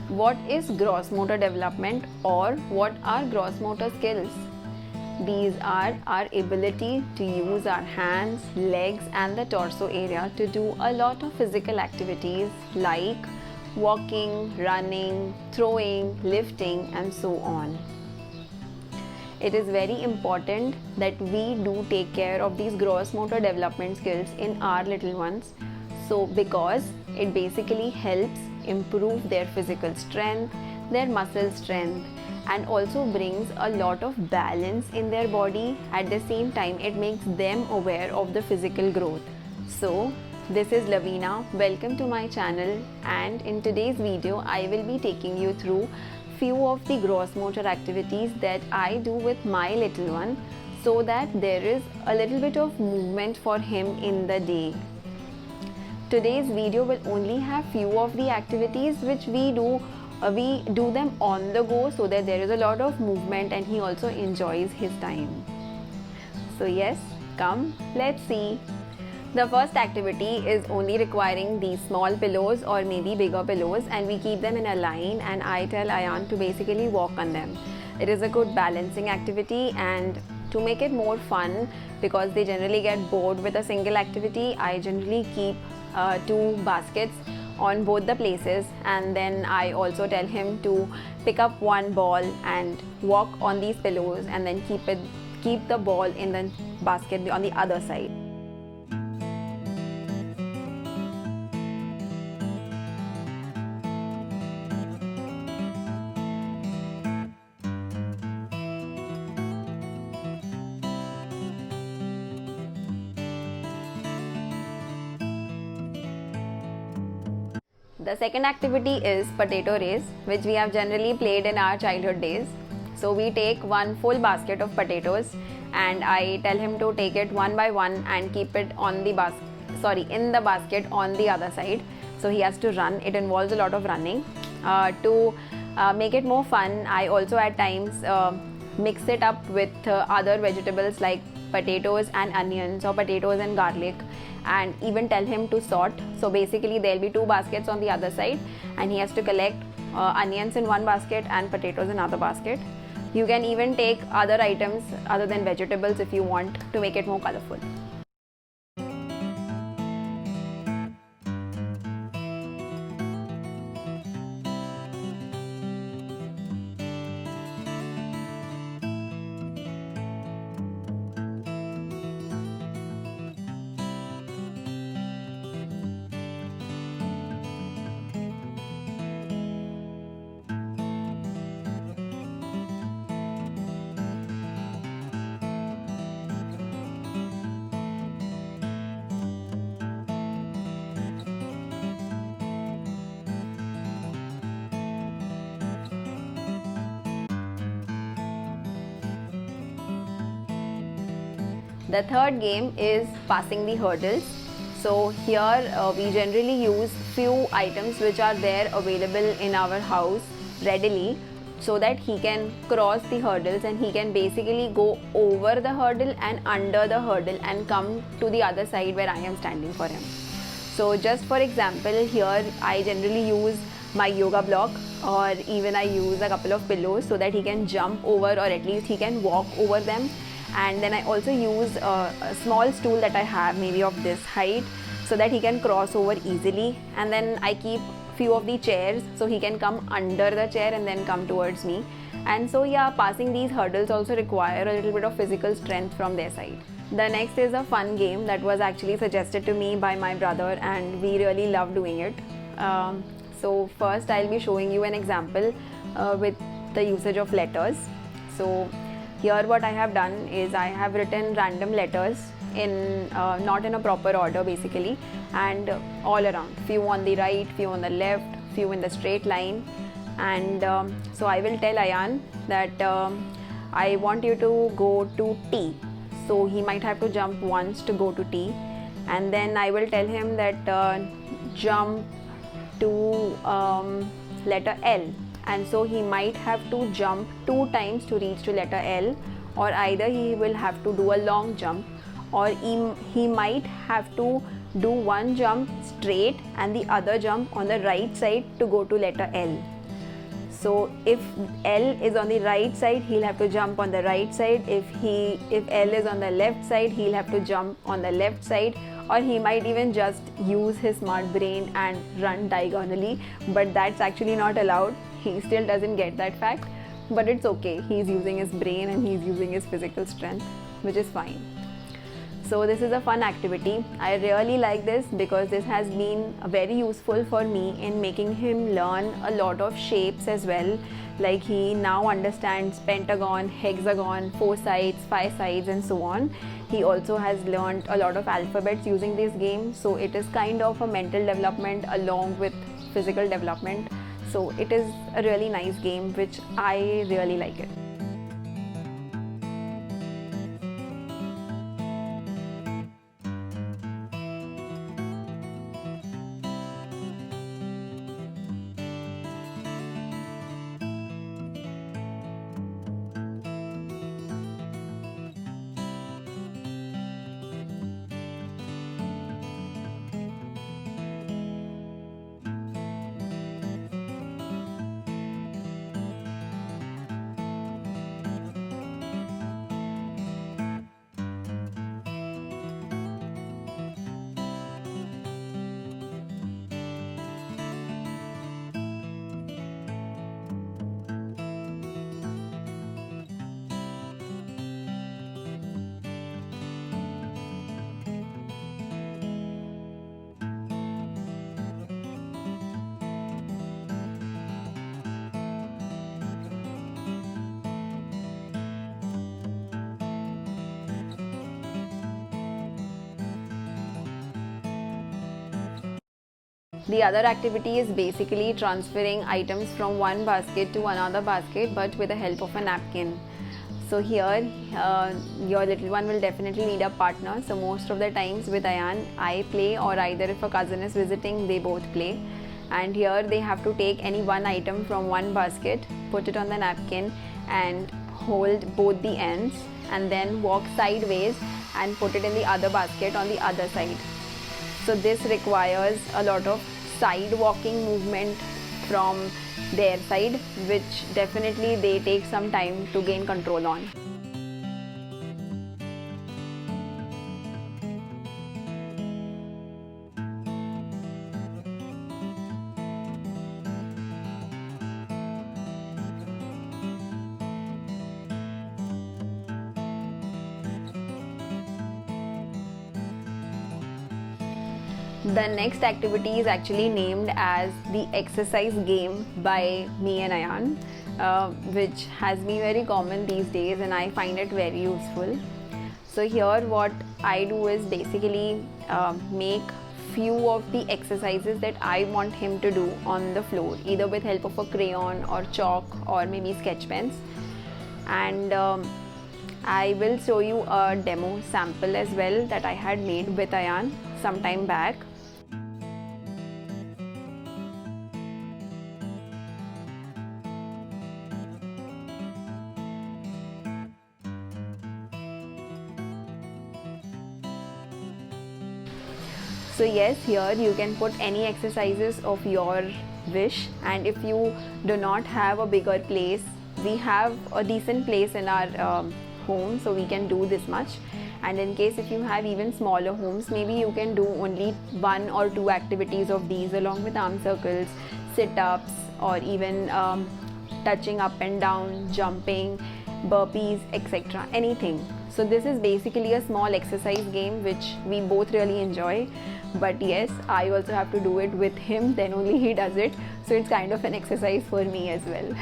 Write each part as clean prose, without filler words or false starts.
What is gross motor development, or what are gross motor skills? These are our ability to use our hands, legs and the torso area to do a lot of physical activities like walking, running, throwing, lifting and so on. It is very important that we do take care of these gross motor development skills in our little ones. So because it basically helps improve their physical strength, their muscle strength, and also brings a lot of balance in their body. At the same time, it makes them aware of the physical growth. So this is Lavina. Welcome to my channel, and in today's video I will be taking you through few of the gross motor activities that I do with my little one, so that there is a little bit of movement for him in the day. Today's video will only have few of the activities which we do them on the go, so that there is a lot of movement and he also enjoys his time. So yes, come, let's see. The first activity is only requiring these small pillows or maybe bigger pillows, and we keep them in a line and I tell Ayan to basically walk on them. It is a good balancing activity, and to make it more fun, because they generally get bored with a single activity, I generally keep 2 baskets on both the places, and then I also tell him to pick up one ball and walk on these pillows and then keep the ball in the basket on the other side. The second activity is potato race, which we have generally played in our childhood days. So we take one full basket of potatoes and I tell him to take it one by one and keep it on the in the basket on the other side. So he has to run. It involves a lot of running. To make it more fun, I also at times mix it up with other vegetables like potatoes and onions or potatoes and garlic, and even tell him to sort. So basically there will be 2 baskets on the other side and he has to collect onions in one basket and potatoes in another basket. You can even take other items other than vegetables if you want to make it more colorful. The third game is passing the hurdles. So here we generally use few items which are there available in our house readily, so that he can cross the hurdles and he can basically go over the hurdle and under the hurdle and come to the other side where I am standing for him. So just for example, here I generally use my yoga block, or even I use a couple of pillows so that he can jump over, or at least he can walk over them. And then I also use a small stool that I have, maybe of this height, so that he can cross over easily. And then I keep few of the chairs so he can come under the chair and then come towards me. And so yeah, passing these hurdles also require a little bit of physical strength from their side. The next is a fun game that was actually suggested to me by my brother, and we really love doing it. So first I'll be showing you an example with the usage of letters. So here what I have done is I have written random letters in not in a proper order basically, and all around, few on the right, few on the left, few in the straight line. And so I will tell Ayan that I want you to go to T. So he might have to jump once to go to T, and then I will tell him that jump to letter L, and so he might have to jump 2 times to reach to letter L, or either he will have to do a long jump, or he might have to do one jump straight and the other jump on the right side to go to letter L. So if L is on the right side, he'll have to jump on the right side. If L is on the left side, he'll have to jump on the left side, or he might even just use his smart brain and run diagonally, but that's actually not allowed. He still doesn't get that fact, but it's okay. He's using his brain and he's using his physical strength, which is fine. So this is a fun activity. I really like this because this has been very useful for me in making him learn a lot of shapes as well. Like he now understands pentagon, hexagon, 4 sides, 5 sides and so on. He also has learned a lot of alphabets using this game. So it is kind of a mental development along with physical development. So it is a really nice game which I really like it. The other activity is basically transferring items from one basket to another basket, but with the help of a napkin. So here your little one will definitely need a partner. So most of the times with Ayan, I play, or either if a cousin is visiting, they both play. And here they have to take any one item from one basket, put it on the napkin and hold both the ends, and then walk sideways and put it in the other basket on the other side. So this requires a lot of side walking movement from their side, which definitely they take some time to gain control on. The next activity is actually named as the exercise game by me and Ayan, which has been very common these days and I find it very useful. So here what I do is basically make few of the exercises that I want him to do on the floor, either with help of a crayon or chalk or maybe sketch pens. And I will show you a demo sample as well that I had made with Ayan some time back. So yes, here you can put any exercises of your wish, and if you do not have a bigger place, we have a decent place in our home, so we can do this much. And in case if you have even smaller homes, maybe you can do only 1 or 2 activities of these along with arm circles, sit-ups, or even touching up and down, jumping, burpees, etc. anything. So this is basically a small exercise game which we both really enjoy. But yes, I also have to do it with him, then only he does it. So it's kind of an exercise for me as well.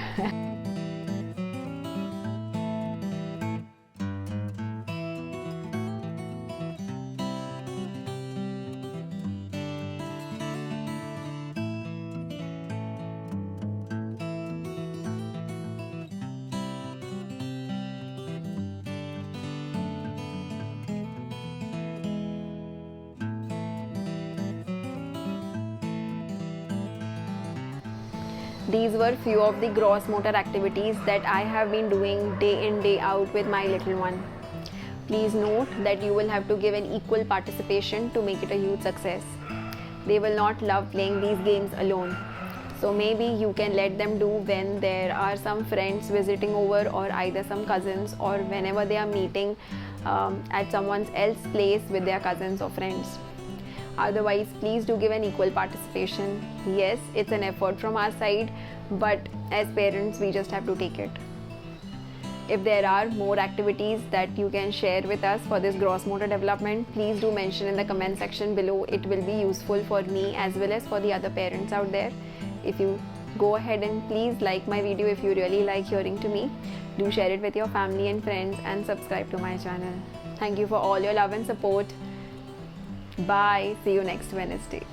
These were few of the gross motor activities that I have been doing day in day out with my little one. Please note that you will have to give an equal participation to make it a huge success. They will not love playing these games alone. So maybe you can let them do when there are some friends visiting over, or either some cousins, or whenever they are meeting at someone else's place with their cousins or friends. Otherwise, please do give an equal participation. Yes, it's an effort from our side, but as parents, we just have to take it. If there are more activities that you can share with us for this gross motor development, please do mention in the comment section below. It will be useful for me as well as for the other parents out there. If you go ahead and please like my video if you really like hearing to me. Do share it with your family and friends and subscribe to my channel. Thank you for all your love and support. Bye. See you next Wednesday.